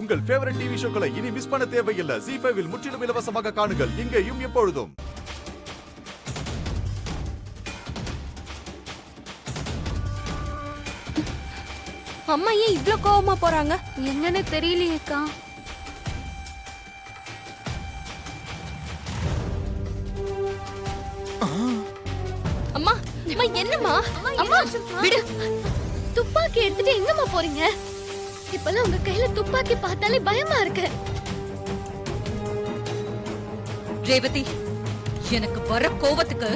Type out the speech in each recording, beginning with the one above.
உங்கள் favourite TV ஷோக்களை இனி miss பண்ண தேவையில்லை. ZEE5 இல் முற்றிலும் இலவசமாக காணுங்கள். இங்கேயும் எப்பொழுதும். அம்மா ஏன் இவ்ளோ கோவமா போறாங்க? என்னன்னு தெரியலையேக்கா. அம்மா அம்மா என்னம்மா? அம்மா விடு. துப்பாக்கி எடுத்துட்டு எங்கம்மா போறீங்க? இப்பெல்லாம் உங்க கையில துப்பாக்கி பார்த்தாலே பயமா இருக்கு. ரேவதி, எனக்கு வர கோவத்துக்கு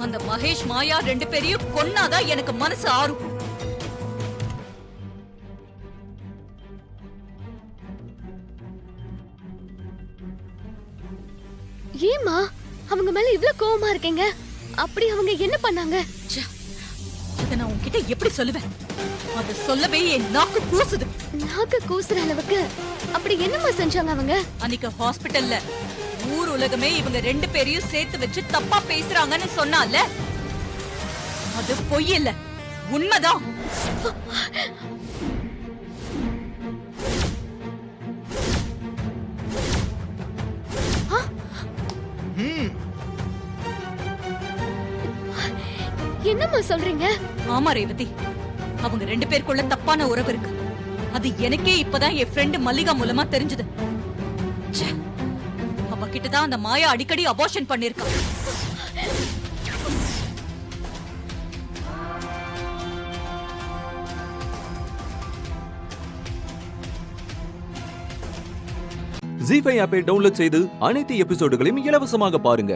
அந்த மகேஷ் மாயா 2 பேரையும் கொன்னாதான் எனக்கு மனசு ஆறும். ஏமா அவங்க மேல இவ்ளோ கோவமா இருக்கீங்க? அப்படி அவங்க என்ன பண்ணாங்க? இத நான் உன்கிட்ட எப்படி சொல்லுவேன்? அத சொல்லவே என் நாக்கு கூசுது. நாக்கு கூசுற அளவுக்கு அப்படி என்னமா செஞ்சாங்க அவங்க? அன்னைக்கு ஹாஸ்பிடல்ல ஊர் உலகமே இவங்க 2 பேரையும் சேர்த்து வச்சு தப்பா பேசுறாங்கன்னு சொன்னால, அது பொய் இல்ல, உண்மைதான். என்னம்மா சொல்றீங்க? ஆமா ரேவதி, அவங்க 2 பேருக்குள்ள தப்பான உறவு இருக்கு. அது எனக்கே இப்பதான் என் ஃப்ரெண்ட் மல்லிகா மூலமா தெரிஞ்சது. அவ கிட்டதான் அந்த மாயா அடிக்கடி அபார்ஷன் பண்ணிருக்கா. ZEE5 ஆப்பை டவுன்லோட் செய்து அனைத்து எபிசோடுகளையும் இலவசமாக பாருங்க.